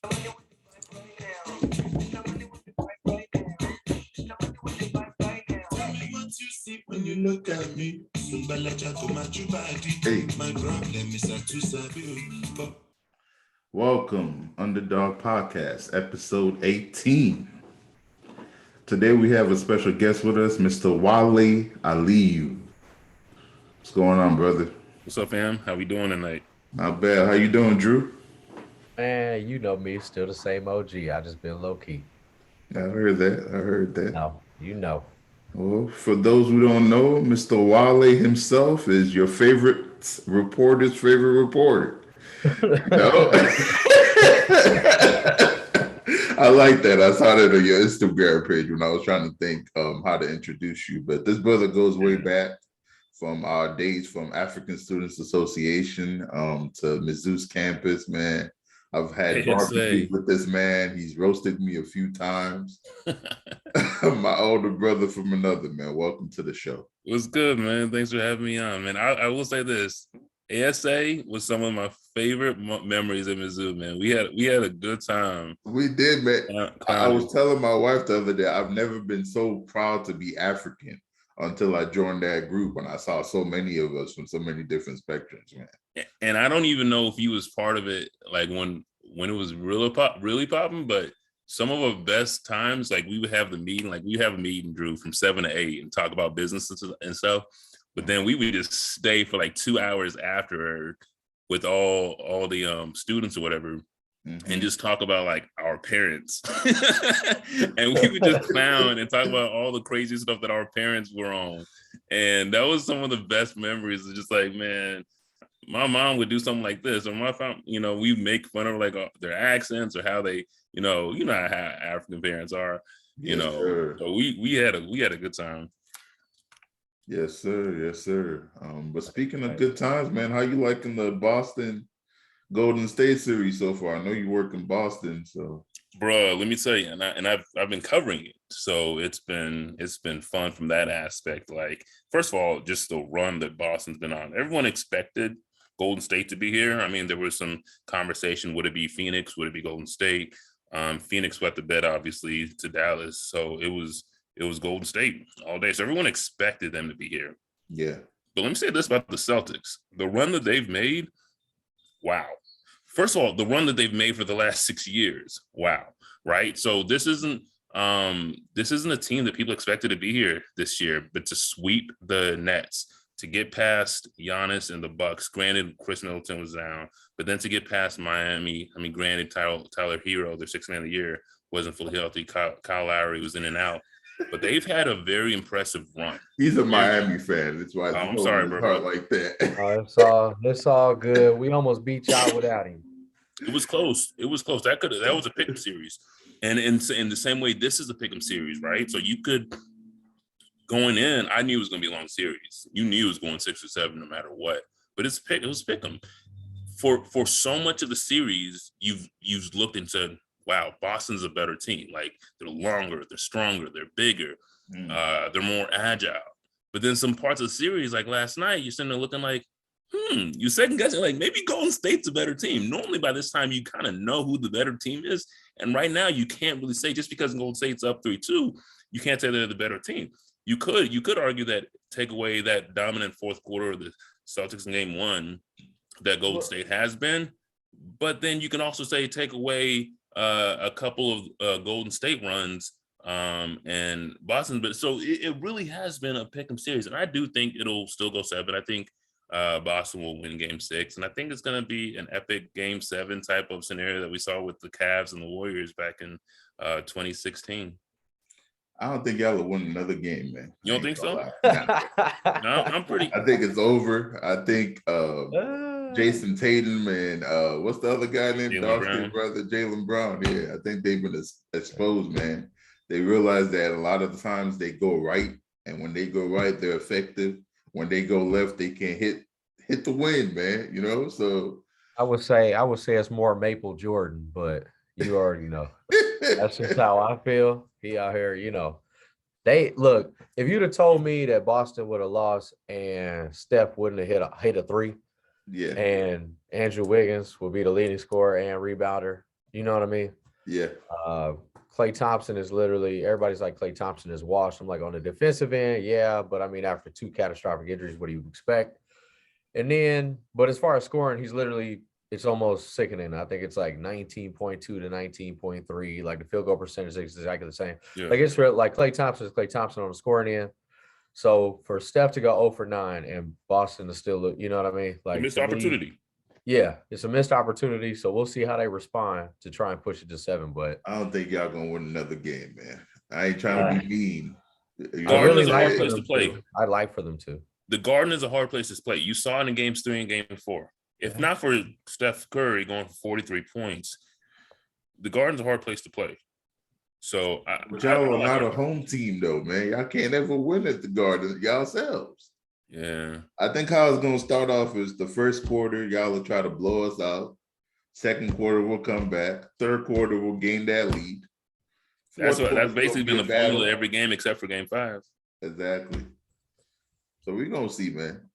When you look at me, hey. My problem is I too sabi. Welcome, UndR Podcast, episode 18. Today we have a special guest with us, Mr. Wale Aliyu. What's going on, brother? What's up, fam? How we doing tonight? Not bad. How you doing, Drew? Man, you know me, still the same OG. I just been low key. I heard that. No, you know. Well, for those who don't know, Mr. Wale himself is your favorite reporter's favorite reporter. No? I like that. I saw that on your Instagram page when I was trying to think how to introduce you. But this brother goes way back from our days from African Students Association to Mizzou's campus, man. I've had barbecue with this man. He's roasted me a few times. My older brother from another, man. Welcome to the show. What's good, man? Thanks for having me on, man. I will say this. ASA was some of my favorite memories of Mizzou, man. We had a good time. We did, man. I was telling my wife the other day, I've never been so proud to be African until I joined that group and I saw so many of us from so many different spectrums, man. And I don't even know if he was part of it, like when it was really popping, but some of our best times, like we would have the meeting, like we have a meeting, Drew, from 7 to 8 and talk about business and stuff. But then we would just stay for like 2 hours after with all the students or whatever, and just talk about like our parents. And we would just clown and talk about all the crazy stuff that our parents were on. And that was some of the best memories. It's just like, man, my mom would do something like this, or my family, we make fun of like their accents or how they, how African parents are, Sir. So we had a good time. Yes, sir. But speaking of good times, man, how you liking the Boston Golden State series so far? I know you work in Boston, so. Bro, let me tell you, and I've been covering it, so it's been fun from that aspect. Like, first of all, just the run that Boston's been on. Everyone expected Golden State to be here. I mean, there was some conversation: would it be Phoenix? Would it be Golden State? Phoenix swept the bed, obviously, to Dallas, so it was Golden State all day. So everyone expected them to be here. Yeah. But let me say this about the Celtics: the run that they've made, wow. First of all, the run that they've made for the last 6 years, wow, right? So this isn't a team that people expected to be here this year, but to sweep the Nets, to get past Giannis and the Bucks. Granted, Chris Middleton was down, but then to get past Miami. I mean, granted, Tyler Hero, their sixth man of the year, wasn't fully healthy. Kyle Lowry was in and out. But they've had a very impressive run. He's a Miami fan. That's why I'm sorry, bro. Like that. It's all good. We almost beat y'all without him. It was close. That was a pick'em series. And in the same way, this is a pick'em series, right? So you could, going in, I knew it was going to be a long series. You knew it was going 6 or 7 no matter what. But it was pick'em. For so much of the series, you've looked and said, wow, Boston's a better team. Like, they're longer, they're stronger, they're bigger, they're more agile. But then some parts of the series, like last night, you're sitting there looking like, you second guessing, like maybe Golden State's a better team. Normally by this time, you kind of know who the better team is. And right now, you can't really say, just because Golden State's up 3-2, you can't say they're the better team. You could argue that, take away that dominant fourth quarter of the Celtics in game 1 that Golden State has been. But then you can also say, take away a couple of Golden State runs and Boston. But so it really has been a pick'em series. And I do think it'll still go 7. I think Boston will win game 6. And I think it's going to be an epic game 7 type of scenario that we saw with the Cavs and the Warriors back in 2016. I don't think y'all will win another game, man. You don't think so? No, I'm pretty. I think it's over. I think Jason Tatum and what's the other guy named Darcy's brother, Jaylen Brown. Yeah, I think they've been exposed, man. They realize that a lot of the times they go right, and when they go right, they're effective. When they go left, they can't hit the win, man. So I would say it's more Maple Jordan, but you already know. That's just how I feel. He out here, They look, if you'd have told me that Boston would have lost and Steph wouldn't have hit a 3, yeah, and Andrew Wiggins would be the leading scorer and rebounder, You know what I mean? Yeah. Klay Thompson is literally, everybody's like, Klay Thompson is washed. I'm like, on the defensive end, yeah, but I mean, after 2 catastrophic injuries, what do you expect? And then, but as far as scoring, he's literally, it's almost sickening. I think it's like 19.2 to 19.3. Like the field goal percentage is exactly the same. Yeah. Like it's real, like Klay Thompson is Klay Thompson on the scoring end. So for Steph to go 0 for 9 and Boston to still look, you know what I mean? Like missed to me, opportunity. yeah, it's a missed opportunity. So we'll see how they respond to try and push it to 7. But I don't think y'all gonna win another game, man. I ain't trying to be mean. I really is a like hard for place them to play. to. I'd like for them to. The Garden is a hard place to play. You saw it in games 3 and game 4. If not for Steph Curry going for 43 points, the Garden's a hard place to play. So, but y'all are not a home team, though, man. Y'all can't ever win at the Garden yourselves. Yeah. I think how it's going to start off is the first quarter, y'all will try to blow us out. Second quarter, we'll come back. Third quarter, we'll gain that lead. That's basically been the formula every game except for game 5. Exactly. So we're going to see, man.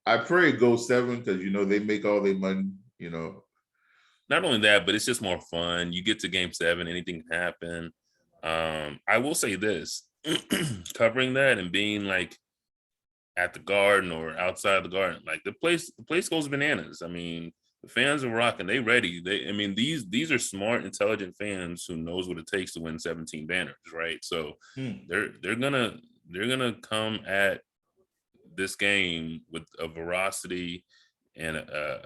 I pray it goes 7 because, they make all their money, Not only that, but it's just more fun. You get to game 7, anything can happen. I will say this, covering that and being like at the Garden or outside the Garden, like the place goes bananas. I mean, the fans are rocking. They ready. These are smart, intelligent fans who knows what it takes to win 17 banners, right? So they're gonna come at this game with a veracity and a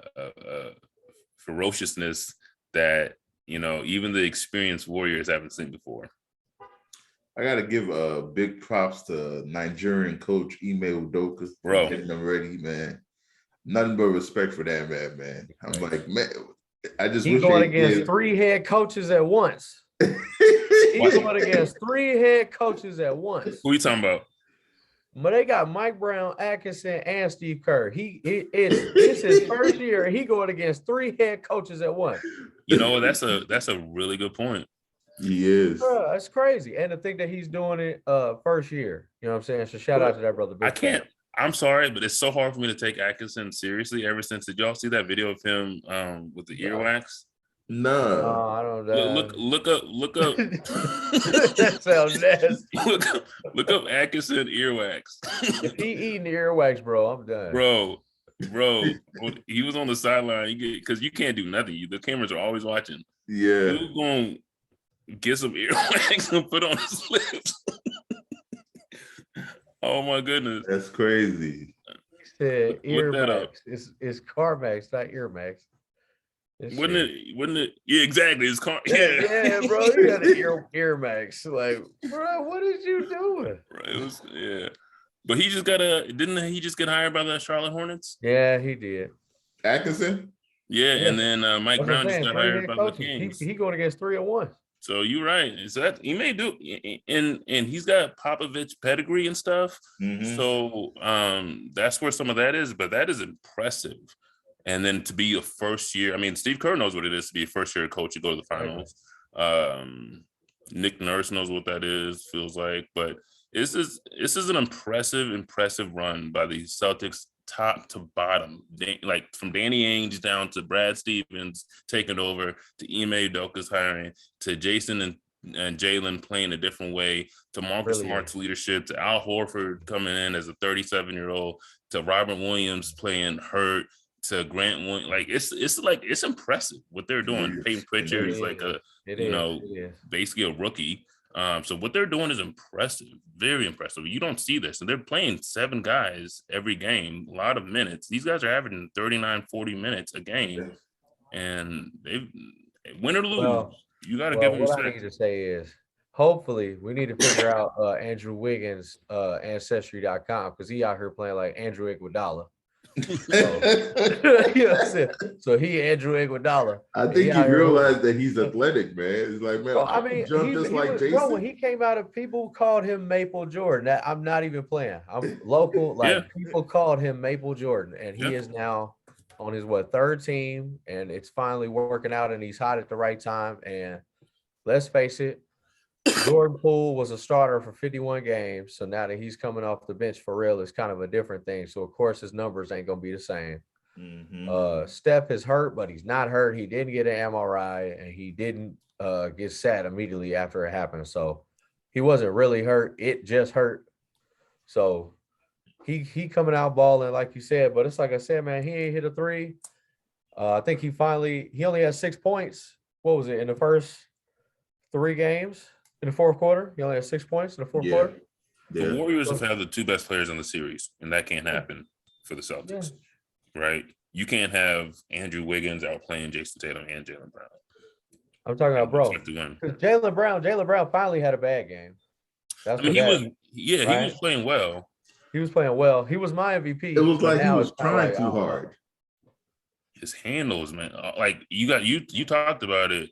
ferociousness that even the experienced Warriors haven't seen before. I gotta give big props to Nigerian coach Ime Udoka for getting them ready, man. Nothing but respect for that man. I'm like, man, I just wish going against 3 head coaches at once. He's going against 3 head coaches at once. Who are you talking about? But they got Mike Brown, Atkinson, and Steve Kerr. It's his first year, and he going against 3 head coaches at once. That's a really good point. He is. Bro, that's crazy. And to think that he's doing it first year. You know what I'm saying? So shout out to that brother. I'm sorry, but it's so hard for me to take Atkinson seriously ever since. Did y'all see that video of him with the earwax? No. I don't know. Look up. That sounds nasty. Look up Atkinson earwax. If he eating the earwax, bro, I'm done. Bro, he was on the sideline because you can't do nothing. The cameras are always watching. Yeah. You're going to get some earwax and put on his lips. Oh my goodness. That's crazy. He said earwax. It's Carmax, not earmax. Wouldn't it? Yeah, exactly. It's car. Yeah, bro. You got an earmax. Like, bro, what is you doing? Right. It was, yeah. But he just didn't he just get hired by the Charlotte Hornets? Yeah, he did. Atkinson? Yeah, and then Mike Brown just got hired by the Kings. He going against 3 at once. So you're right. So that he may do, and he's got Popovich pedigree and stuff. Mm-hmm. So that's where some of that is, but that is impressive. And then to be a first year, I mean, Steve Kerr knows what it is to be a first year coach. You go to the finals. Nick Nurse knows what that is. Feels like, but this is an impressive run by the Celtics, top to bottom, like from Danny Ainge down to Brad Stevens taking over, to Ime Udoka's hiring, to Jason and Jalen playing a different way, to Marcus Smart's leadership, to Al Horford coming in as a 37-year-old, to Robert Williams playing hurt, to Grant Williams. Like it's impressive what they're doing. Peyton Pritchard is like basically a rookie. So what they're doing is impressive, very impressive. You don't see this. And they're playing 7 guys every game, a lot of minutes. These guys are averaging 39, 40 minutes a game. And they win or lose, you got to give them what respect. I need to say is, hopefully, we need to figure out Andrew Wiggins' Ancestry.com, because he out here playing like Andrew Iguodala. So he Andrew Iguodala. I think he realized that he's athletic, man. It's like, man, I mean, Jason. Bro, when he came out, of people called him Maple Jordan. I'm not even playing. I'm local. People called him Maple Jordan, and he is now on his 3rd team, and it's finally working out, and he's hot at the right time. And let's face it, Jordan Poole was a starter for 51 games. So now that he's coming off the bench for real, it's kind of a different thing. So, of course, his numbers ain't going to be the same. Steph is hurt, but he's not hurt. He didn't get an MRI, and he didn't get sat immediately after it happened. So he wasn't really hurt. It just hurt. So he coming out balling, like you said. But it's like I said, man, he ain't hit a three. I think he only had 6 points. What was it in the first 3 games in the fourth quarter? He only had 6 points in the fourth quarter. The Warriors have had the 2 best players in the series, and that can't happen for the Celtics, right? You can't have Andrew Wiggins outplaying Jason Tatum and Jaylen Brown. I'm talking about, bro. Because Jaylen Brown finally had a bad game. That's he was playing well. He was playing well. He was my MVP. It was like he was trying too hard. His handles, man. Like you talked about it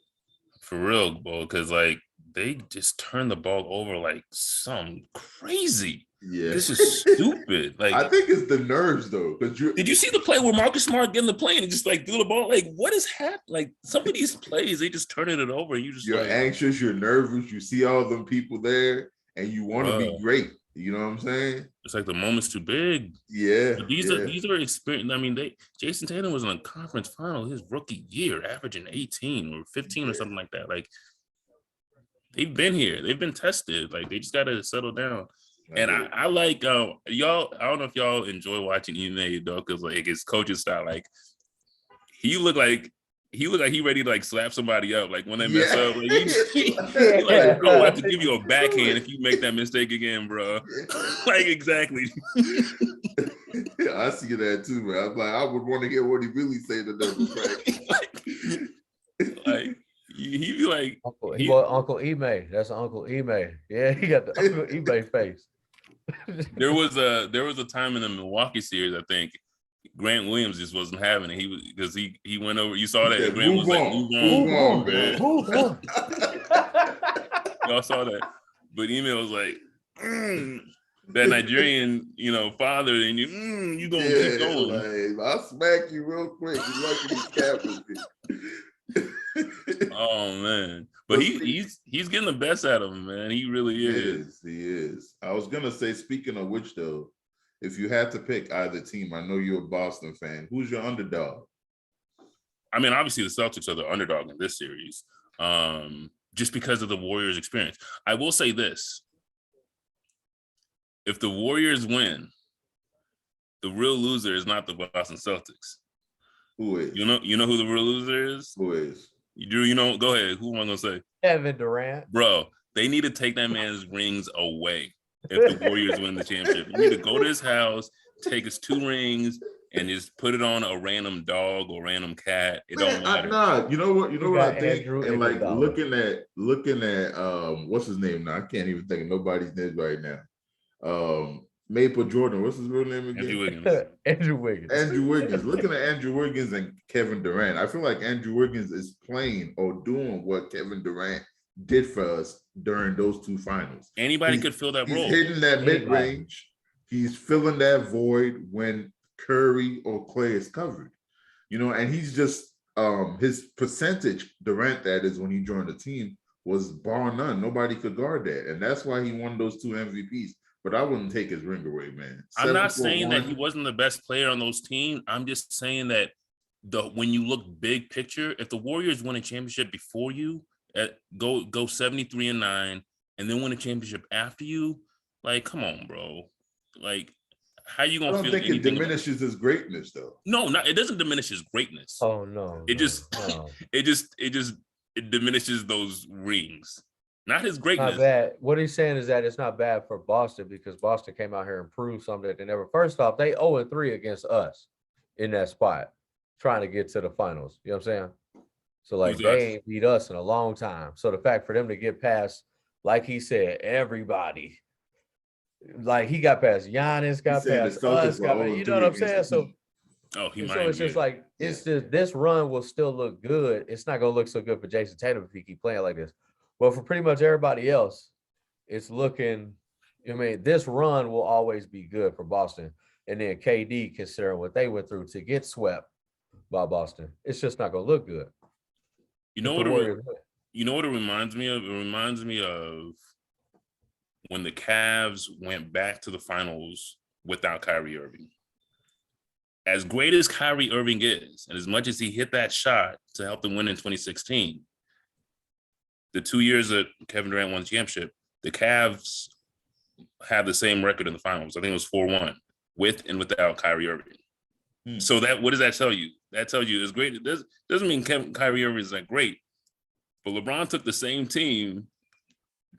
for real, bro, because like they just turned the ball over like something crazy. Yeah, this is stupid. Like I think it's the nerves though. Did you see the play where Marcus Smart getting the play and just like threw the ball? Like what is happening? Like some of these plays, they just turning it over. And you're anxious, you're nervous. You see all them people there, and you want to be great. You know what I'm saying? It's like the moment's too big. Yeah. But these are experienced. I mean, Jason Tatum was in a conference final his rookie year, averaging 18 or 15 or something like that. Like they've been here, they've been tested. Like they just gotta settle down. And I like y'all. I don't know if y'all enjoy watching Ime though, because like his coaching style, like he look like he ready to like slap somebody up. Like when they mess up, like he like, bro, I have to give you a backhand if you make that mistake again, bro. Like exactly. Yeah, I see that too, man. I'm like, I would want to hear what he really say to them. Like he be like Uncle Ime. That's Uncle Ime. Yeah, he got the Uncle Ime face. There was a time in the Milwaukee series, I think. Grant Williams just wasn't having it. He was because he went over. You saw that. Yeah, Grant was like, "Move on, man." Y'all saw that, but Email was like, that Nigerian, father, and you gonna keep going. Like, I'll smack you real quick. You lucky these cameras. Oh man, but he's getting the best out of him, man. He really is. He is. I was gonna say, speaking of which, though. If you had to pick either team, I know you're a Boston fan. Who's your underdog? I mean, obviously the Celtics are the underdog in this series, just because of the Warriors' experience. I will say this: if the Warriors win, the real loser is not the Boston Celtics. Who is? You know who the real loser is? Who is? You know? Go ahead. Who am I gonna say? Kevin Durant. Bro, they need to take that man's rings away. If the Warriors win the championship, you need to go to his house, take his 2 rings, and just put it on a random dog or random cat. It don't matter. You know what? You know what I think? And like looking at what's his name now? I can't even think of nobody's name right now. Maple Jordan. What's his real name again? Andrew Wiggins. Looking at Andrew Wiggins and Kevin Durant, I feel like Andrew Wiggins is playing or doing what Kevin Durant did for us during those 2 finals. Anybody could fill that role. He's hitting that mid-range. He's filling that void when Curry or Clay is covered. And he's just his percentage, Durant, that is, when he joined the team, was bar none. Nobody could guard that. And that's why he won those 2 MVPs. But I wouldn't take his ring away, man. I'm not saying that he wasn't the best player on those teams. I'm just saying that when you look big picture, if the Warriors win a championship before you, go 73-9 and then win a championship after you, like, come on, bro. Like, how you gonna feel? I don't think it diminishes his greatness, though. No, it doesn't diminish his greatness. Oh no. It diminishes those rings, not his greatness. Not bad. What he's saying is that it's not bad for Boston because Boston came out here and proved something that they never. First off, they 0-3 against us in that spot, trying to get to the finals. You know what I'm saying? So, like, they ain't beat us in a long time. So, the fact for them to get past, like he said, everybody, like, he got past Giannis, got past us, you know what I'm saying? So, it's just like, it's just, this run will still look good. It's not going to look so good for Jason Tatum if he keep playing like this. But for pretty much everybody else, it's looking, this run will always be good for Boston. And then KD, considering what they went through to get swept by Boston, it's just not going to look good. You know what it reminds me of? It reminds me of when the Cavs went back to the finals without Kyrie Irving. as great as Kyrie Irving is, and as much as he hit that shot to help them win in 2016, the 2 years that Kevin Durant won the championship, the Cavs have the same record in the finals. I think it was 4-1 with and without Kyrie Irving. So what does that tell you? That tells you it's great. It doesn't mean Kyrie Irving is that great, but LeBron took the same team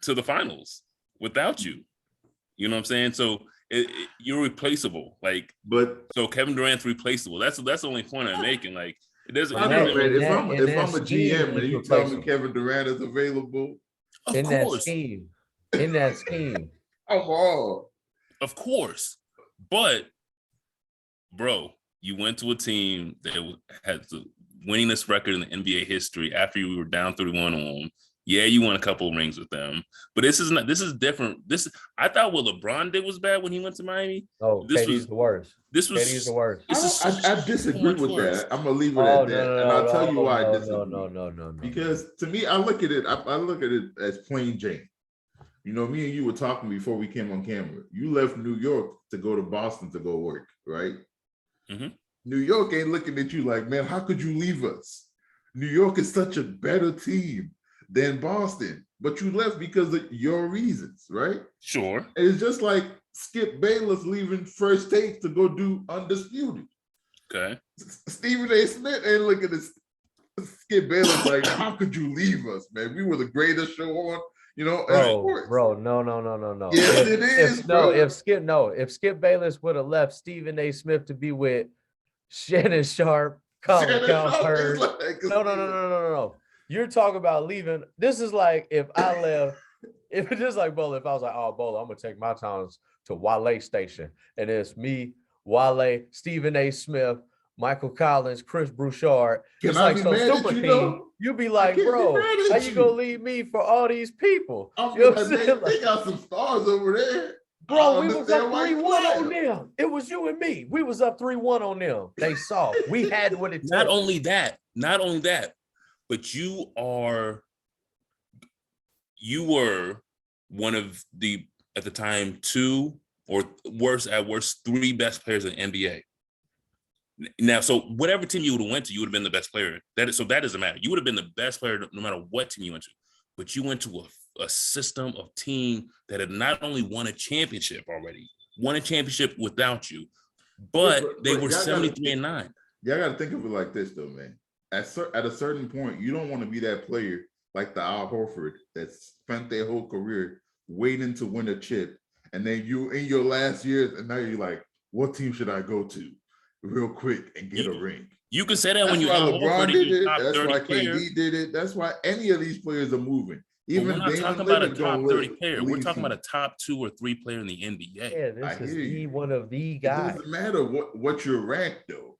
to the finals without you. You know what I'm saying? So you're replaceable. So Kevin Durant's replaceable. That's the only point I'm making. Like it doesn't. I know, man. If I'm a GM and you tell me Kevin Durant is available, of course. In that scheme. Of course. But bro, you went to a team that had the winningest record in the NBA history after you were down 31 on them. Yeah, you won a couple of rings with them, but this is different. I thought what LeBron did was bad when he went to Miami. Oh, KD's the worst. KD's the worst. I disagree with that. I'm gonna leave it at that, and I'll tell you why I disagree. No. Because to me, I look at it as plain Jane. You know, me and you were talking before we came on camera. You left New York to go to Boston to go work, right? Mm-hmm. New York ain't looking at you like, man, how could you leave us? New York is such a better team than Boston, but you left because of your reasons, right? Sure. And it's just like Skip Bayless leaving First Take to go do Undisputed. Okay. Stephen A. Smith ain't looking at Skip Bayless like, how could you leave us, man? We were the greatest show on, Bro, no. Yes, it is, bro. If Skip Bayless would have left Stephen A. Smith to be with Shannon Sharp, Colin Cowherd. No. You're talking about leaving. This is like if I left, if it's just like Bolo, if I was like, oh, Bolo, I'm gonna take my talents to Wale Station. And it's me, Wale, Stephen A. Smith, Michael Collins, Chris Broussard. It's like some super team. You'd be like, bro, how you gonna leave me for all these people? You know what I'm saying? They got some stars over there. Bro, we was up 3-1 on them. It was you and me. We was up 3-1 on them. They saw. We had what it took. Not only that, but you were one of the, at the time, 2 or at worst 3 best players in the NBA. Now, so whatever team you would have went to, you would have been the best player. That doesn't matter. You would have been the best player no matter what team you went to. But you went to a system of team that had not only won a championship without you, but they were 73-9. Y'all got to think of it like this, though, man. At a certain point, you don't want to be that player like the Al Horford that spent their whole career waiting to win a chip, and then you in your last years, and now you're like, what team should I go to real quick and get a ring? You can say that when you LeBron did it. That's why KD did it. That's why any of these players are moving. Even we're not talking about a top 30 player. We're talking about a top 2 or 3 player in the NBA. Yeah, this is one of the guys. It doesn't matter what you're ranked, though.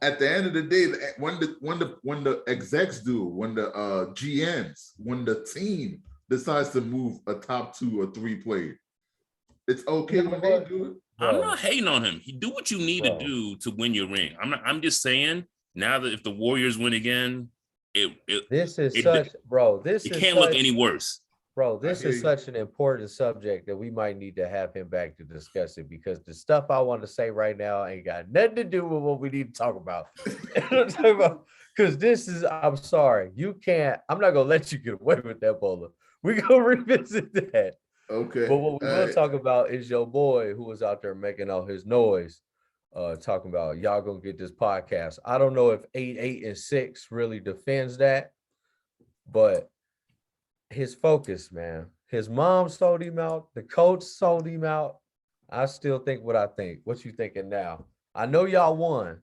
At the end of the day, when the execs do, when the GMs, when the team decides to move a top 2 or 3 player, it's okay when they do it. I'm not hating on him. You do what you need to do to win your ring. I'm just saying now that if the Warriors win again, it can't look any worse. Bro, this is such an important subject that we might need to have him back to discuss it, because the stuff I want to say right now ain't got nothing to do with what we need to talk about. Because this is, I'm sorry, I'm not going to let you get away with that, Bola. We're going to revisit that. Okay. But what we will talk about is your boy who was out there making all his noise, talking about y'all going to get this podcast. I don't know if 8-8-6 really defends that, but his focus, man. His mom sold him out. The coach sold him out. I still think what I think. What you thinking now? I know y'all won.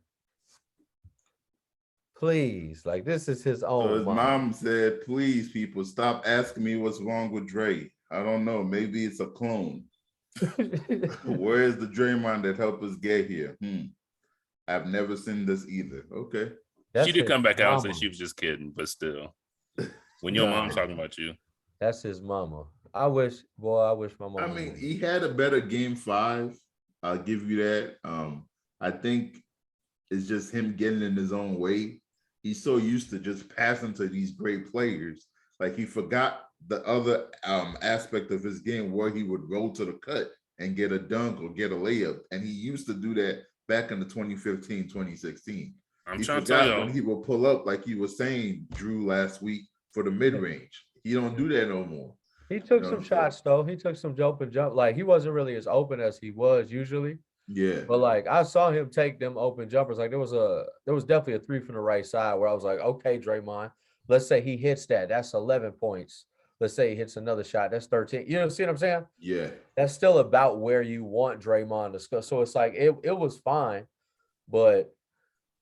Please, like, this is his own. So his mom said, please, people, stop asking me what's wrong with Dre. I don't know. Maybe it's a clone. Where's the Draymond that helped us get here? I've never seen this either. Okay. She did come back out and say she was just kidding, but still. When your mom's talking about you. That's his mama. I wish my mama. I mean, he had a better game 5. I'll give you that. I think it's just him getting in his own way. He's so used to just passing to these great players. Like, he forgot the other aspect of his game where he would roll to the cut and get a dunk or get a layup. And he used to do that back in the 2015, 2016. I'm He trying to tell forgot y'all. when he will pull up, like he was saying, Drew, last week for the mid-range. He don't do that no more. He took You know, some shots though. He took some jump. Like he wasn't really as open as he was usually. Yeah. But like I saw him take them open jumpers. Like there was definitely a three from the right side where I was like, okay, Draymond, let's say he hits that. That's 11 points. Let's say he hits another shot. That's 13. You know, see what I'm saying? Yeah. That's still about where you want Draymond to score. So it's like it was fine. But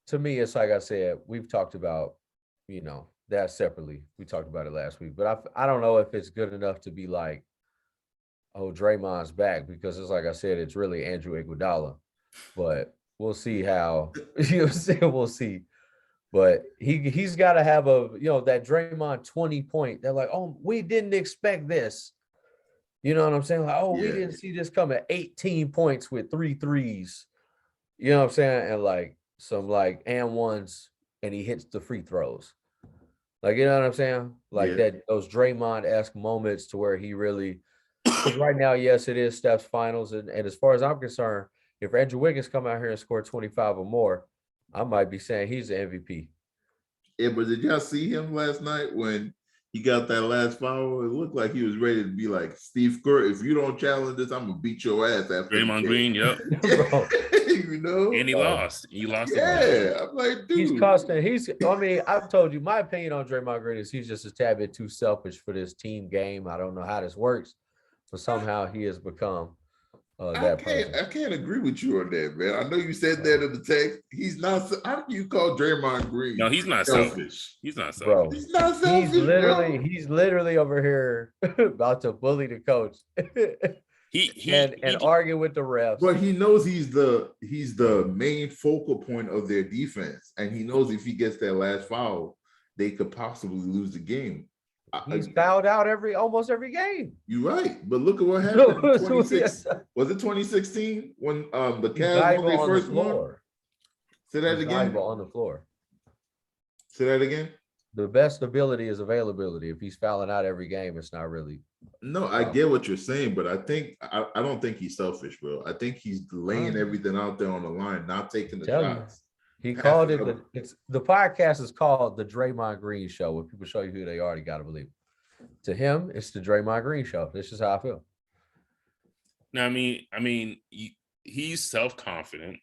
to me, it's like I said, we've talked about, that separately. We talked about it last week. But I don't know if it's good enough to be like, oh, Draymond's back, because it's like I said, it's really Andrew Iguodala. But we'll see how we'll see. But he's got to have that Draymond 20 point. They're like, oh, we didn't expect this. You know what I'm saying? Like, oh, we didn't see this coming. 18 points with 3 threes. You know what I'm saying? And like some and ones, and he hits the free throws. Like, you know what I'm saying? Like that, those Draymond-esque moments to where he really, because right now, yes, it is Steph's finals. And as far as I'm concerned, if Andrew Wiggins come out here and score 25 or more, I might be saying he's the MVP. Yeah, but did y'all see him last night when he got that last foul? It looked like he was ready to be like, Steve Kerr, if you don't challenge this, I'm going to beat your ass after Draymond Green, yep. Bro. And he lost. He lost. Yeah, I'm like, dude. He's costing. I've told you, my opinion on Draymond Green is he's just a tad bit too selfish for this team game. I don't know how this works, but somehow he has become that person. I can't agree with you on that, man. I know you said that in the text. He's not. How do you call Draymond Green? No, he's not selfish. He's not selfish. Bro, he's not selfish. He's literally over here about to bully the coach. And argue with the refs. But he knows he's the main focal point of their defense, and he knows if he gets that last foul, they could possibly lose the game. He's fouled out almost every game. You're right, but look at what happened. Was it 2016 when the Cavs won their first one? Say that again. On the floor. Say that again. The best ability is availability. If he's fouling out every game, it's not really. No, I get what you're saying, but I don't think he's selfish, bro. I think he's laying everything out there on the line, not taking the shots. He called it. The podcast is called the Draymond Green Show. When people show you who they are, you got to believe it. To him, it's the Draymond Green Show. This is how I feel. No, I mean, he's self-confident.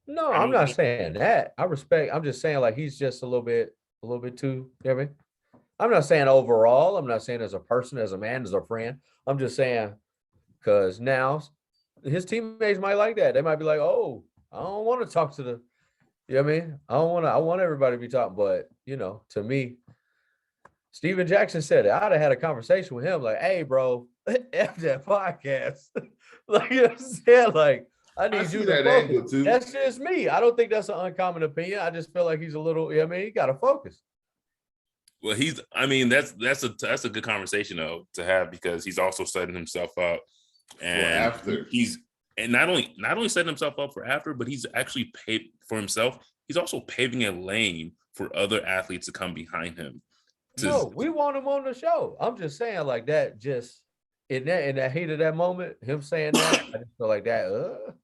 No, I'm not saying that. I respect. I'm just saying like he's just a little bit too. You know what I mean? I'm not saying overall. I'm not saying as a person, as a man, as a friend. I'm just saying because now his teammates might like that. They might be like, "Oh, I don't want to talk to the." You know what I mean? I want everybody to be talking, but to me, Steven Jackson said it. I'd have had a conversation with him, like, hey, bro, F that podcast. Like, you know what I'm saying? Like, I need you to focus. That's just me. I don't think that's an uncommon opinion. I just feel like he's a little, he gotta focus. Well, that's a good conversation though to have, because he's also setting himself up and not only setting himself up for after, but he's actually paid for himself. He's also paving a lane for other athletes to come behind him. No, we want him on the show. I'm just saying like that, just in that heat of that moment, him saying that, I just feel like that.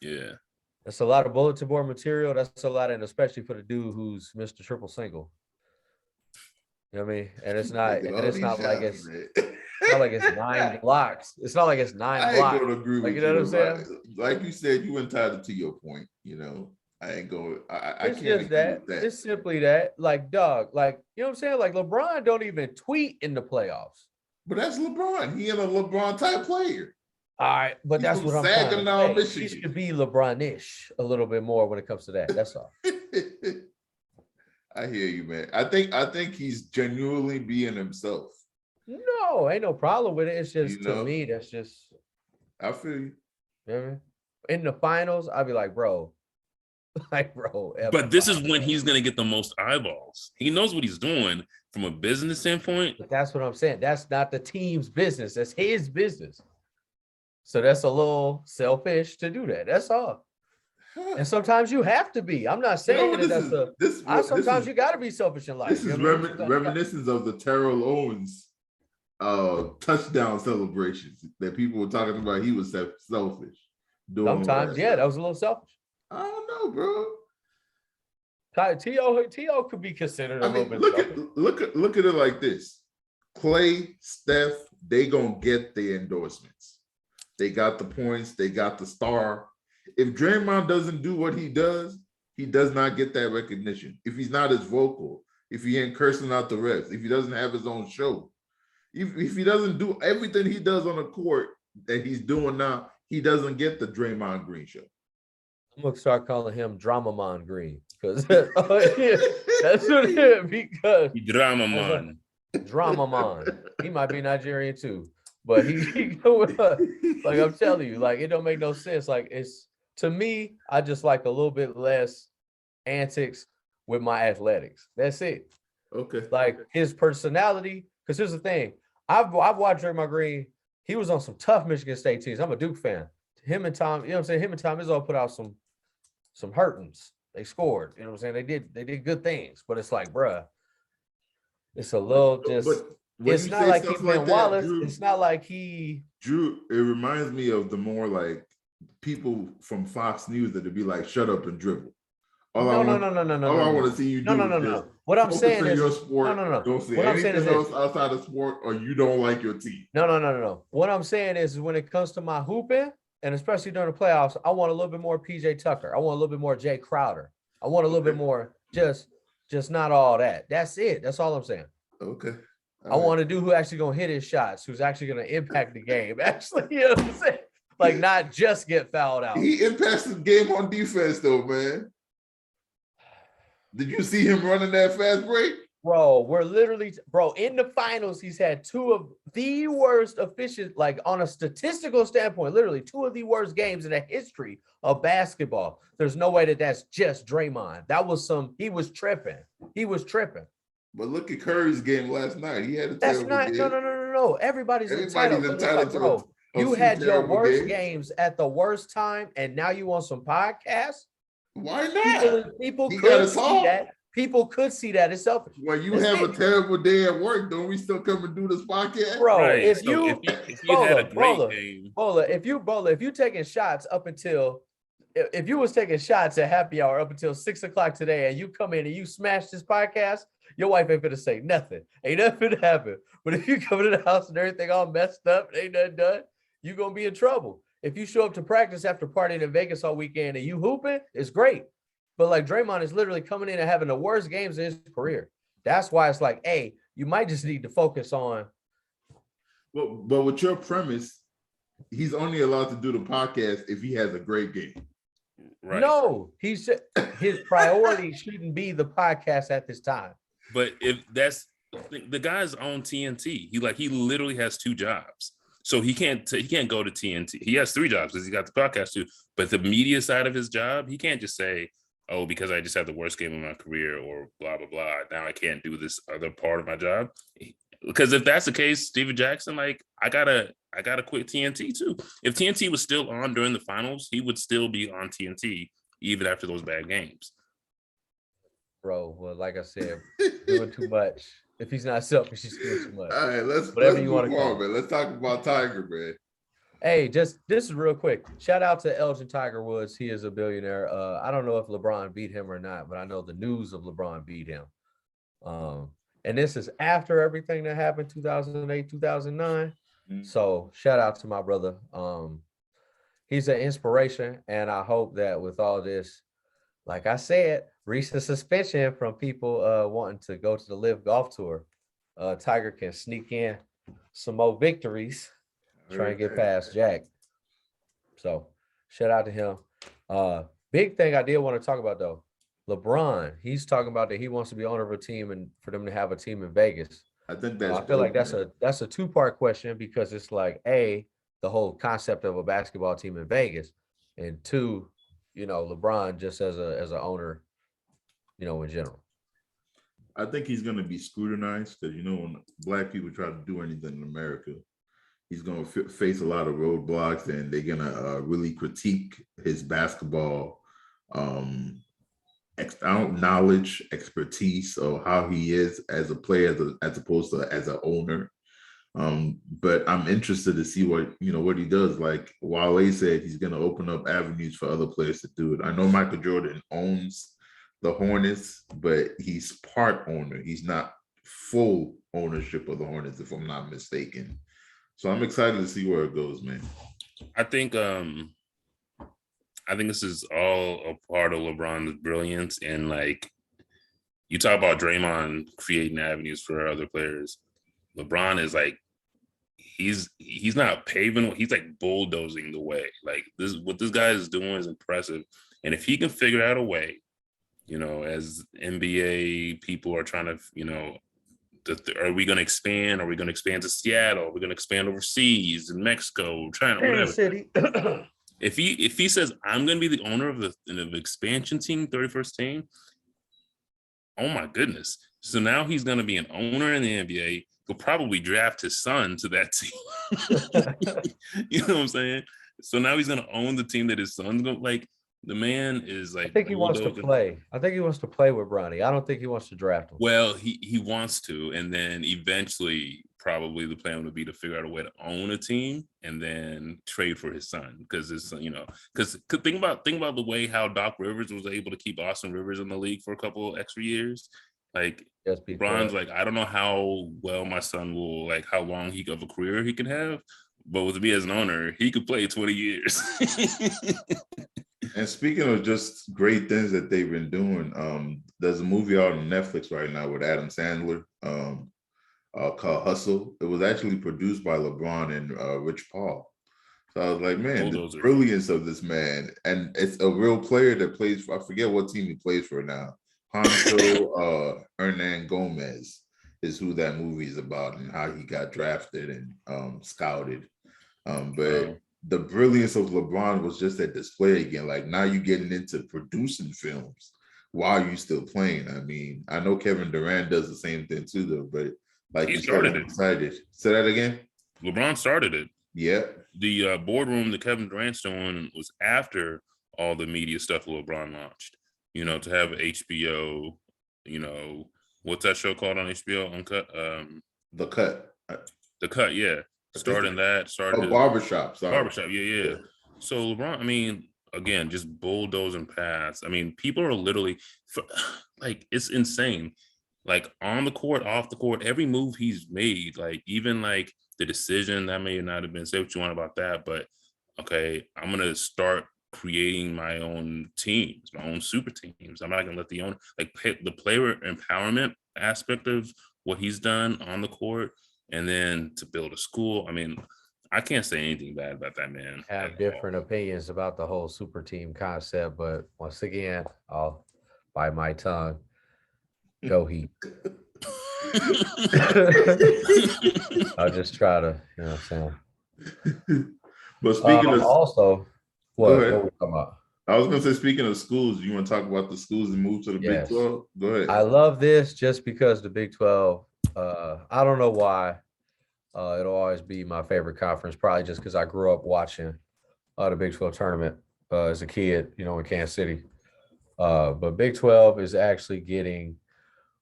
Yeah. That's a lot of bulletin board material. That's a lot, and especially for the dude who's Mr. Triple Single. You know what I mean? And it's not like it's not like it's 9 blocks. It's not like it's 9 blocks. I ain't gonna agree with you. Know what I'm saying? Like you said, you entitled to your point. I ain't going. I can't agree with that. It's simply that. Like, dog. Like, you know what I'm saying? Like, LeBron don't even tweet in the playoffs. But that's LeBron. He ain't a LeBron type player. All right, but that's what I'm saying. He should be LeBron-ish a little bit more when it comes to that. That's all. I hear you, man. I think he's genuinely being himself. No, ain't no problem with it. It's just to me, that's just. I feel you. You know what I mean? In the finals, I'd be like, bro. But this is when he's gonna get the most eyeballs. He knows what he's doing from a business standpoint. But that's what I'm saying. That's not the team's business. That's his business. So that's a little selfish to do that. That's all. And sometimes you have to be. I'm not saying sometimes you got to be selfish in life. This is reminiscence of the Terrell Owens touchdown celebrations that people were talking about. He was selfish. doing Sometimes, yeah, that was a little selfish. I don't know, bro. T.O. could be considered a I little mean, bit look selfish. at look at it like this. Clay, Steph, they gonna get the endorsements. They got the points, they got the star. If Draymond doesn't do what he does not get that recognition. If he's not as vocal, if he ain't cursing out the refs, if he doesn't have his own show, if he doesn't do everything he does on the court that he's doing now, he doesn't get the Draymond Green show. I'm gonna start calling him Dramamon Green because that's what it is. Because Drama man. Dramamon, he might be Nigerian too, but he like I'm telling you, like it don't make no sense. Like it's to me, I just like a little bit less antics with my athletics. That's it. Okay. Like his personality. Because here's the thing, I've watched Draymond Green. He was on some tough Michigan State teams. I'm a Duke fan. Him and Tom, you know what I'm saying? Him and Tom Izzo put out some hurtings. They scored. You know what I'm saying? They did good things, but it's like, bruh, it's a little just. But it's not like he's been Wallace. It's not like he. Drew, it reminds me of the more like people from Fox News that would be like, "Shut up and dribble." No. All I want to see you do. No. What I'm saying is, your sport. No. Don't see what I'm saying anything is else outside of sport, or you don't like your team. No. What I'm saying is when it comes to my hooping, and especially during the playoffs, I want a little bit more PJ Tucker. I want a little bit more Jay Crowder. I want a little bit more just not all that. That's it. That's all I'm saying. Okay. I want to do who actually gonna hit his shots, who's actually gonna impact the game. Actually, you know what I'm saying? Like not just get fouled out. He impacts the game on defense, though, man. Did you see him running that fast break? Bro, we're literally, in the finals, he's had two of the worst efficient, like on a statistical standpoint, literally two of the worst games in the history of basketball. There's no way that's just Draymond. He was tripping. But look at Curry's game last night. He had a That's terrible not, game. no. Everybody's entitled. entitled to bro, you had your worst games at the worst time, and now you want some podcasts? Why not? People could see that. People could see that it's selfish. When you have a terrible day at work, don't we still come and do this podcast? Bro, Right. if you had a great game. if you taking shots up until if you was taking shots at happy hour up until 6:00 today and you come in and you smash this podcast, your wife ain't gonna say nothing. Ain't nothing gonna happen. But if you come to the house and everything all messed up, ain't nothing done, you gonna be in trouble. If you show up to practice after partying in Vegas all weekend and you hooping, it's great. But like Draymond is literally coming in and having the worst games in his career. That's why it's like, hey, you might just need to focus on. Well, but with your premise, he's only allowed to do the podcast if he has a great game. Right. No, his priority shouldn't be the podcast at this time. But if that's the guy's on TNT, he literally has two jobs. So he can't go to TNT. He has three jobs because he got the podcast too. But the media side of his job, he can't just say, "Oh, because I just had the worst game of my career," or blah blah blah. Now I can't do this other part of my job. Because if that's the case, Steven Jackson, like I gotta quit TNT too. If TNT was still on during the finals, he would still be on TNT even after those bad games. Bro, well, like I said, doing too much. If he's not selfish, he's doing too much. All right, let's you want to call, man. Let's talk about Tiger, man. Hey, this is real quick. Shout out to Elgin Tiger Woods. He is a billionaire. I don't know if LeBron beat him or not, but I know the news of LeBron beat him. And this is after everything that happened 2008, 2009. Mm-hmm. So shout out to my brother. He's an inspiration, and I hope that with all this, like I said, recent suspension from people wanting to go to the Live Golf Tour, Tiger can sneak in some more victories, try and get past Jack. So shout out to him. Big thing I did want to talk about though, LeBron, he's talking about that he wants to be owner of a team and for them to have a team in Vegas. I think that's I feel like that's a two-part question because it's like A, the whole concept of a basketball team in Vegas, and two, LeBron just as a owner, in general. I think he's going to be scrutinized because, when Black people try to do anything in America, he's going to face a lot of roadblocks and they're going to really critique his basketball knowledge, expertise, or how he is as a player as opposed to as an owner. But I'm interested to see what he does. Like Wale said, he's going to open up avenues for other players to do it. I know Michael Jordan owns the Hornets, but he's part owner. He's not full ownership of the Hornets, if I'm not mistaken. So I'm excited to see where it goes, man. I think this is all a part of LeBron's brilliance. And like you talk about Draymond creating avenues for other players. LeBron is like he's not paving, he's like bulldozing the way. Like what this guy is doing is impressive. And if he can figure out a way, as NBA people are trying to, are we going to expand? Are we going to expand to Seattle? Are we going to expand overseas in Mexico, China, whatever? City. If he says I'm going to be the owner of the expansion team, 31st team, oh my goodness! So now he's going to be an owner in the NBA. He'll probably draft his son to that team. You know what I'm saying? So now he's going to own the team that his son's going to like. The man is like. I think he wants to play. I think he wants to play with Bronny. I don't think he wants to draft him. Well, he wants to, and then eventually, probably the plan would be to figure out a way to own a team and then trade for his son, because it's because think about the way how Doc Rivers was able to keep Austin Rivers in the league for a couple extra years. Like LeBron's like, I don't know how well my son will, like how long of a career he can have, but with me as an owner, he could play 20 years. And speaking of just great things that they've been doing, there's a movie out on Netflix right now with Adam Sandler called Hustle. It was actually produced by LeBron and Rich Paul. So I was like, man, the brilliance of this man. And it's a real player that plays for, I forget what team he plays for now. Hancho Hernan Gomez is who that movie is about, and how he got drafted and scouted. But the brilliance of LeBron was just that display again. Like now you're getting into producing films while you're still playing. I mean, I know Kevin Durant does the same thing too, though. But like he started it. Excited. Say that again. LeBron started it. Yeah. The boardroom that Kevin Durant's doing was after all the media stuff LeBron launched. To have HBO. What's that show called on HBO? Uncut. The Cut. The Cut. Yeah. Started Barbershop. Sorry. Barbershop. Yeah. So LeBron, I mean, again, just bulldozing past. I mean, people are literally like, it's insane. Like on the court, off the court, every move he's made, like even like the decision that may not have been, say what you want about that, but okay, I'm gonna start creating my own teams, my own super teams. I'm not gonna let the owner, like the player empowerment aspect of what he's done on the court. And then to build a school. I mean, I can't say anything bad about that man. I have different opinions about the whole super team concept, but once again, I'll bite my tongue. Go Heat. I'll just try to, you know what I'm saying? But speaking of also, what we talking about? I was gonna say, speaking of schools, you want to talk about the schools and move to the Big 12? Go ahead. I love this just because the Big 12. I don't know why. It'll always be my favorite conference, probably just because I grew up watching the Big 12 tournament as a kid, in Kansas City. But Big 12 is actually getting,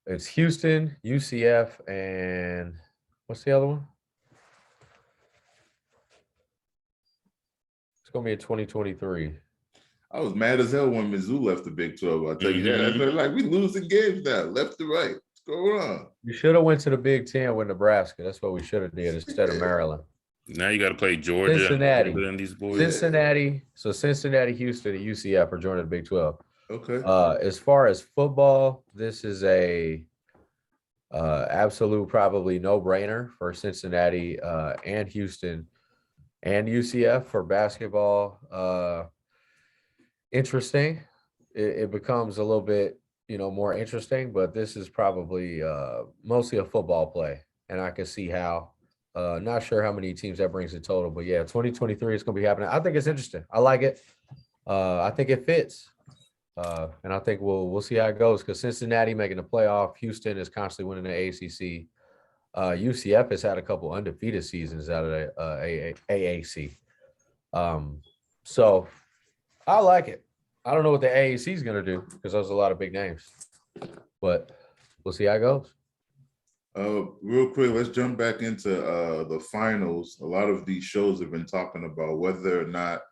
it's Houston, UCF, and what's the other one? It's going to be in 2023. I was mad as hell when Mizzou left the Big 12. I'll tell you that. They're like, we losing games now, left to right. What's going on? You should have went to the Big 10 with Nebraska. That's what we should have did instead of Maryland. Now you got to play Georgia, Cincinnati, and these boys. Cincinnati. So Cincinnati, Houston, and UCF are joining the Big 12. Okay. As far as football, this is a absolute probably no-brainer for Cincinnati and Houston and UCF. For basketball. Interesting. It becomes a little bit more interesting, but this is probably mostly a football play, and I can see how. Not sure how many teams that brings in total, but yeah, 2023 is going to be happening. I think it's interesting. I like it. I think it fits, and I think we'll see how it goes, because Cincinnati making the playoff, Houston is constantly winning the ACC. UCF has had a couple undefeated seasons out of the AAC. So I like it. I don't know what the AAC is going to do, because there's a lot of big names, but we'll see how it goes. Real quick, let's jump back into the finals. A lot of these shows have been talking about whether or not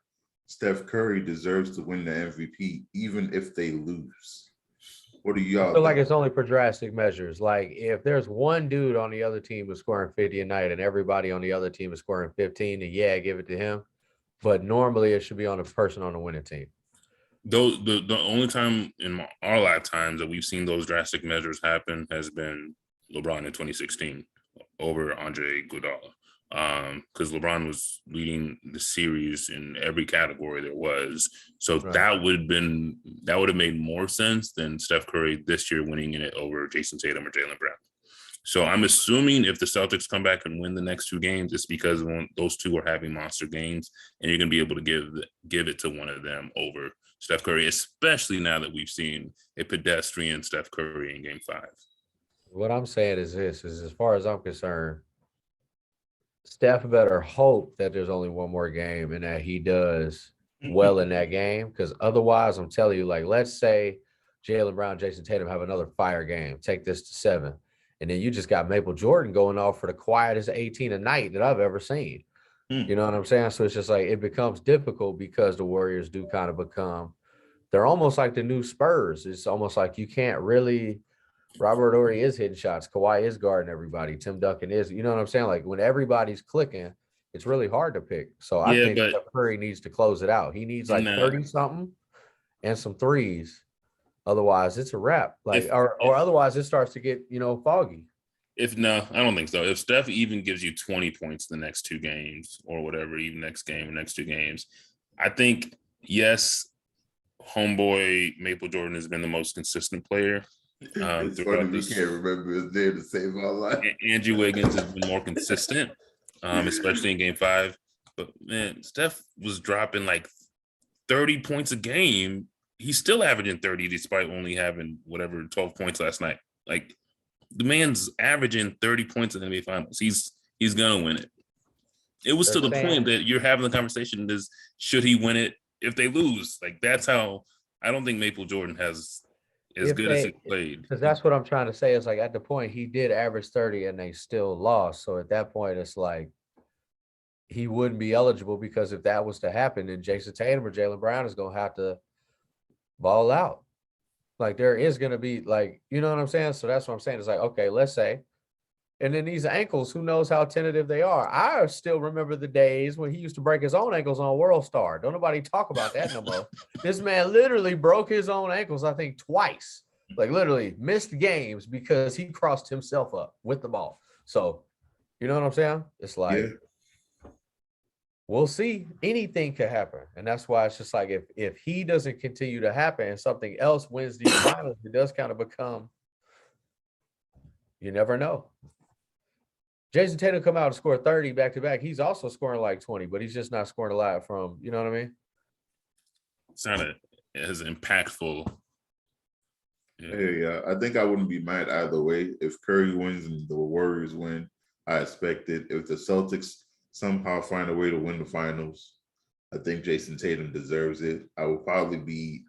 Steph Curry deserves to win the MVP, even if they lose. What do y'all I feel like think? it's only for drastic measures. Like if there's one dude on the other team who's scoring 50 a night and everybody on the other team is scoring 15, then yeah, give it to him. But normally it should be on the person on the winning team. Though the only time in our lifetimes that we've seen those drastic measures happen has been LeBron in 2016 over Andre Iguodala. Because LeBron was leading the series in every category there was. So Right. that would have made more sense than Steph Curry this year winning it over Jason Tatum or Jaylen Brown. So I'm assuming if the Celtics come back and win the next two games, it's because those two are having monster games, and you're going to be able to give it to one of them over Steph Curry, especially now that we've seen a pedestrian Steph Curry in Game 5. What I'm saying is this: is as far as I'm concerned, Steph better hope that there's only one more game and that he does well in that game, because otherwise, I'm telling you, like, let's say Jaylen Brown, Jason Tatum have another fire game, take this to 7, and then you just got Maple Jordan going off for the quietest 18 a night that I've ever seen. You know what I'm saying? So it's just like it becomes difficult because the Warriors do kind of become, they're almost like the new Spurs. It's almost like you can't really. Robert Ory is hitting shots. Kawhi is guarding everybody. Tim Duncan is, you know what I'm saying? Like when everybody's clicking, it's really hard to pick. So I think Steph Curry needs to close it out. He needs like 30 something and some threes. Otherwise, it's a wrap. Like or otherwise it starts to get, foggy. I don't think so. If Steph even gives you 20 points the next two games or whatever, even next game or next two games, I think, yes, homeboy Maple Jordan has been the most consistent player. It's funny we can't remember his name to save our life. Andrew Wiggins has been more consistent, especially in Game 5. But man, Steph was dropping like 30 points a game. He's still averaging 30 despite only having 12 points last night. Like the man's averaging 30 points in the NBA Finals. He's gonna win it. It was to the point that you're having the conversation is, should he win it if they lose? Like that's how I don't think Maple Jordan has as good as he played. Because that's what I'm trying to say. Is like at the point he did average 30 and they still lost. So at that point, it's like he wouldn't be eligible, because if that was to happen, then Jason Tatum or Jaylen Brown is gonna have to ball out. Like there is gonna be like, you know what I'm saying? So that's what I'm saying. It's like, okay, let's say. And then these ankles, who knows how tentative they are. I still remember the days when he used to break his own ankles on World Star. Don't nobody talk about that no more. This man literally broke his own ankles, I think, twice. Like literally missed games because he crossed himself up with the ball. So, you know what I'm saying? It's like, we'll see. Anything could happen. And that's why it's just like if he doesn't continue to happen and something else wins these finals, it does kind of become, you never know. Jason Tatum come out and score 30 back-to-back. He's also scoring like 20, but he's just not scoring a lot from, you know what I mean? It's not as impactful. Yeah, I think I wouldn't be mad either way. If Curry wins and the Warriors win, I expect it. If the Celtics somehow find a way to win the finals, I think Jason Tatum deserves it. I will probably be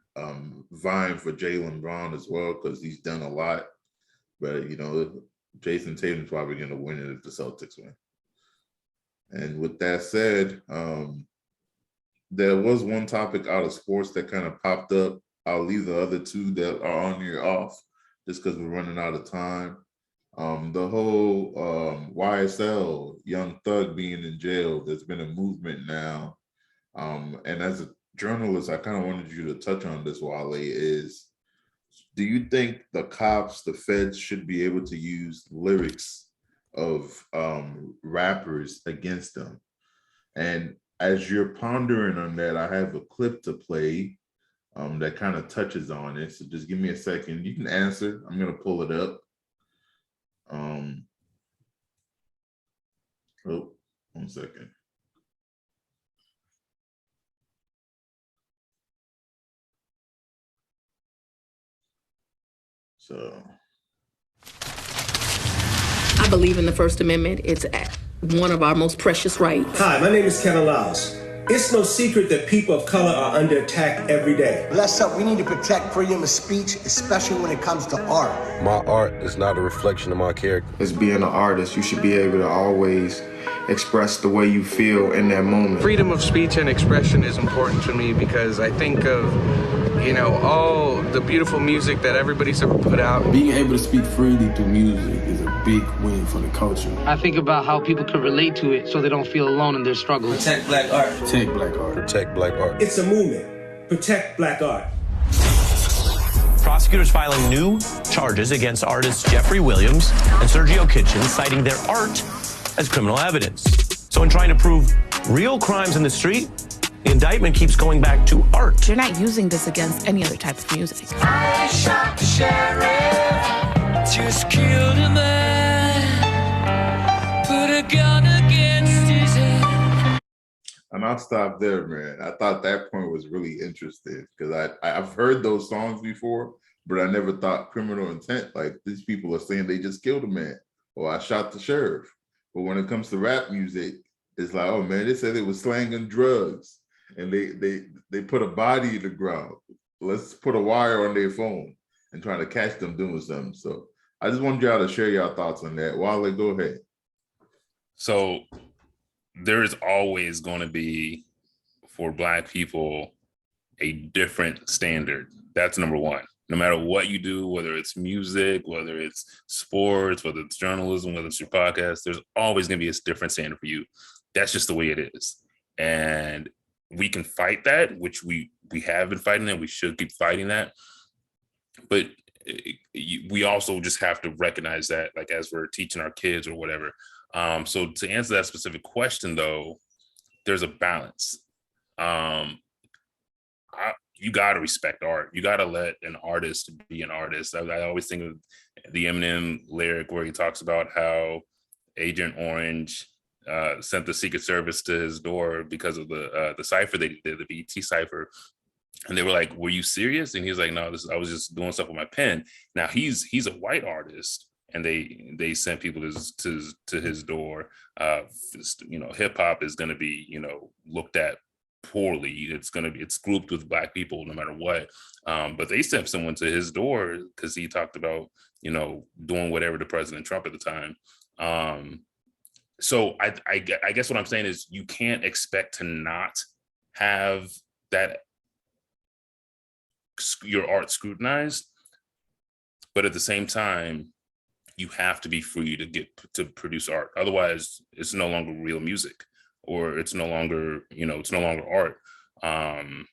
vying for Jaylen Brown as well because he's done a lot. But, Jason Tatum's probably going to win it if the Celtics win. And with that said, there was one topic out of sports that kind of popped up. I'll leave the other two that are on here off just because we're running out of time. The whole YSL, Young Thug being in jail, there's been a movement now. And as a journalist, I kind of wanted you to touch on this, Wale, is, do you think the cops, the feds should be able to use lyrics of rappers against them? And as you're pondering on that, I have a clip to play that kind of touches on it. So just give me a second. You can answer. I'm going to pull it up. Oh, 1 second. So I believe in the First Amendment. It's one of our most precious rights. Hi, my name is Kevin Lyles. It's no secret that people of color are under attack every day. Bless up, we need to protect freedom of speech, especially when it comes to art. My art is not a reflection of my character. As being an artist, you should be able to always express the way you feel in that moment. Freedom of speech and expression is important to me because I think of, all the beautiful music that everybody's ever put out. Being able to speak freely through music is a big win for the culture. I think about how people can relate to it so they don't feel alone in their struggles. Protect black art. Protect black art. Protect black art. It's a movement. Protect black art. Prosecutors filing new charges against artists Jeffrey Williams and Sergio Kitchen, citing their art as criminal evidence. So in trying to prove real crimes in the street, the indictment keeps going back to art. You're not using this against any other type of music. I shot the sheriff, just killed a man, put a gun against his head. And I'll stop there, man. I thought that point was really interesting because I've heard those songs before, but I never thought criminal intent. Like these people are saying they just killed a man or I shot the sheriff. But when it comes to rap music, it's like, oh man, they said it was slanging drugs. And they put a body in the ground. Let's put a wire on their phone and try to catch them doing something. So I just wanted y'all to share your thoughts on that. Wale, go ahead. So there is always going to be, for Black people, a different standard. That's number one. No matter what you do, whether it's music, whether it's sports, whether it's journalism, whether it's your podcast, there's always going to be a different standard for you. That's just the way it is. And we can fight that, which we have been fighting and we should keep fighting that. But we also just have to recognize that, like, as we're teaching our kids or whatever. So to answer that specific question, though, there's a balance. You got to respect art. You got to let an artist be an artist. I always think of the Eminem lyric where he talks about how Agent Orange sent the Secret Service to his door because of the cipher they did, the BET cipher. And they were like, "Were you serious?" And he was like, "No, I was just doing stuff with my pen." Now he's a white artist, and they sent people to his door. Hip hop is going to be looked at poorly. It's grouped with Black people no matter what. But they sent someone to his door because he talked about doing whatever to President Trump at the time. So I guess what I'm saying is you can't expect to not have that your art scrutinized, but at the same time, you have to be free to produce art. Otherwise, it's no longer real music, or it's no longer art. I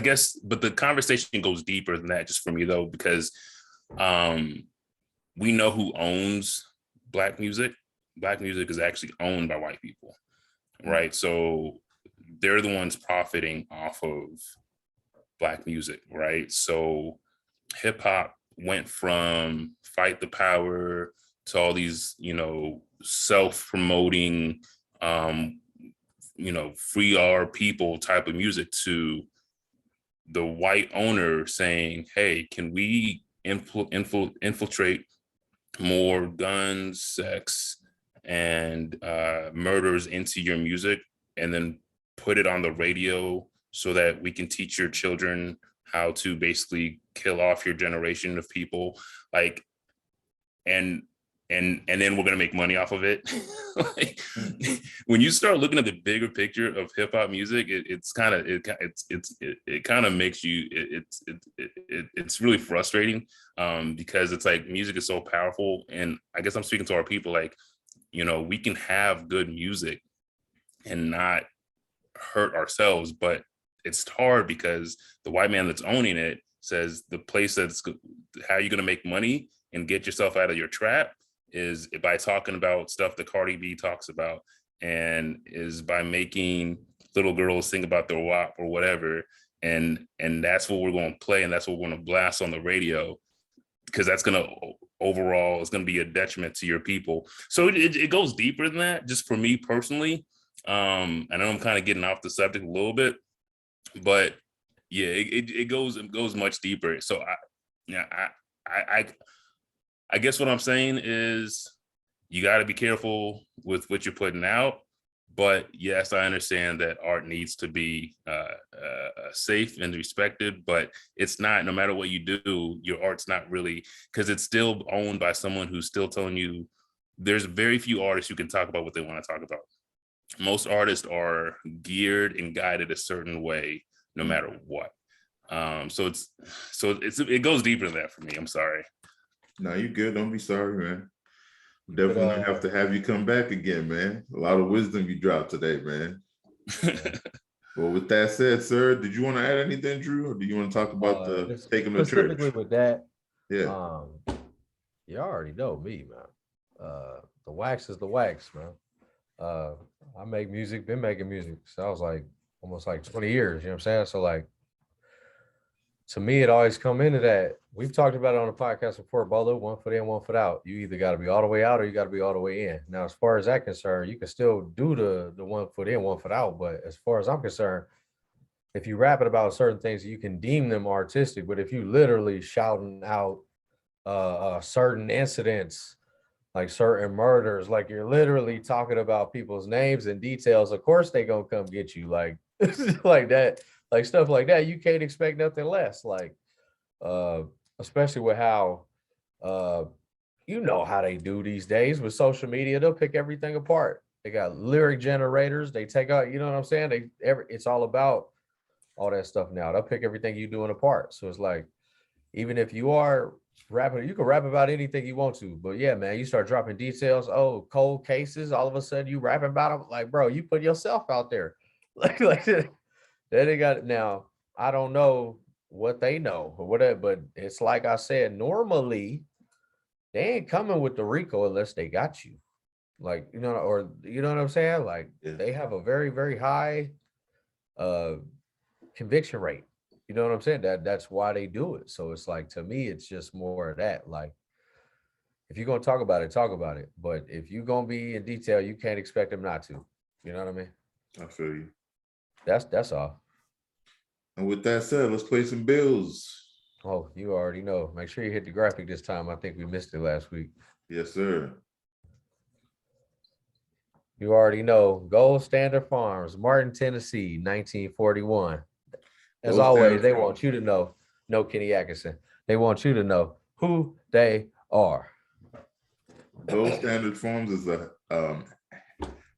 guess, but the conversation goes deeper than that, just for me though, because we know who owns Black music. Black music is actually owned by white people, right? So they're the ones profiting off of Black music, right? So hip hop went from Fight the Power to all these, self-promoting, free our people type of music, to the white owner saying, "Hey, can we infiltrate more guns, sex, and murders into your music, and then put it on the radio so that we can teach your children how to basically kill off your generation of people, like, and then we're gonna make money off of it." Like, when you start looking at the bigger picture of hip hop music, it kind of makes you, it's really frustrating, because it's like music is so powerful. And I guess I'm speaking to our people, like, we can have good music and not hurt ourselves, but it's hard because the white man that's owning it says the place that's how you're going to make money and get yourself out of your trap is by talking about stuff that Cardi B talks about, and is by making little girls sing about their WAP or whatever, and that's what we're going to play, and that's what we're going to blast on the radio, because that's going to overall, it's going to be a detriment to your people. So it goes deeper than that, just for me personally. I know I'm kind of getting off the subject a little bit, but yeah, it goes much deeper. So I guess what I'm saying is you got to be careful with what you're putting out, But yes, I understand that art needs to be safe and respected, but it's not, no matter what you do, your art's not really, because it's still owned by someone who's still telling you. There's very few artists who can talk about what they want to talk about. Most artists are geared and guided a certain way, no matter what. So it goes deeper than that for me. I'm sorry. No, you good. Don't be sorry, man. Definitely gonna have to have you come back again, man. A lot of wisdom you dropped today, man. Well, with that said, sir, did you want to add anything, Drew, or do you want to talk about the taking the church? Specifically with that, yeah. You already know me, man. The wax is the wax, man. I make music, been making music. So I was like almost like 20 years, you know what I'm saying? So like, to me, it always come into that. We've talked about it on the podcast before, Bolo, 1 foot in, 1 foot out. You either got to be all the way out or you got to be all the way in. Now, as far as that concerned, you can still do the 1 foot in, 1 foot out. But as far as I'm concerned, if you rap it about certain things, you can deem them artistic. But if you literally shouting out certain incidents, like certain murders, like you're literally talking about people's names and details, of course they gonna come get you, like like that. Like stuff like that, you can't expect nothing less. Like, especially with how, you know how they do these days with social media, they'll pick everything apart. They got lyric generators. They take out, you know what I'm saying? It's all about all that stuff now. They'll pick everything you doing apart. So it's like, even if you are rapping, you can rap about anything you want to. But yeah, man, you start dropping details. Oh, cold cases. All of a sudden, you rapping about them. Like, bro, you put yourself out there. like they got it now. I don't know what they know or whatever, but it's like I said, normally they ain't coming with the RICO unless they got you. Like, you know, or you know what I'm saying? Like they have a very, very high conviction rate. You know what I'm saying? That's why they do it. So it's like, to me, it's just more of that. Like, if you're gonna talk about it, talk about it. But if you're gonna be in detail, you can't expect them not to. You know what I mean? I feel you. That's all. And with that said, let's play some bills. Oh, you already know. Make sure you hit the graphic this time. I think we missed it last week. Yes, sir. You already know. Gold Standard Farms, Martin, Tennessee, 1941. As always, they want you to know. No Kenny Atkinson. They want you to know who they are. Gold Standard Farms is a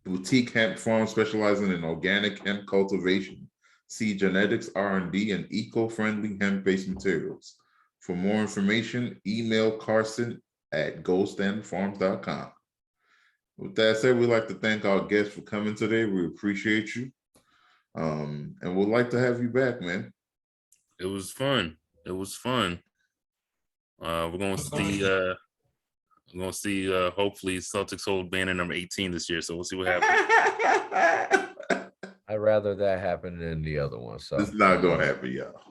boutique hemp farm specializing in organic hemp cultivation, seed genetics, R&D, and eco-friendly hemp-based materials. For more information, email Carson at goldstandardfarms.com. With that said, we'd like to thank our guests for coming today. We appreciate you. And we'd like to have you back, man. It was fun. It was fun. We're going to see hopefully Celtics hold banner number 18 this year. So we'll see what happens. I'd rather that happen than the other one. So it's not gonna happen, y'all.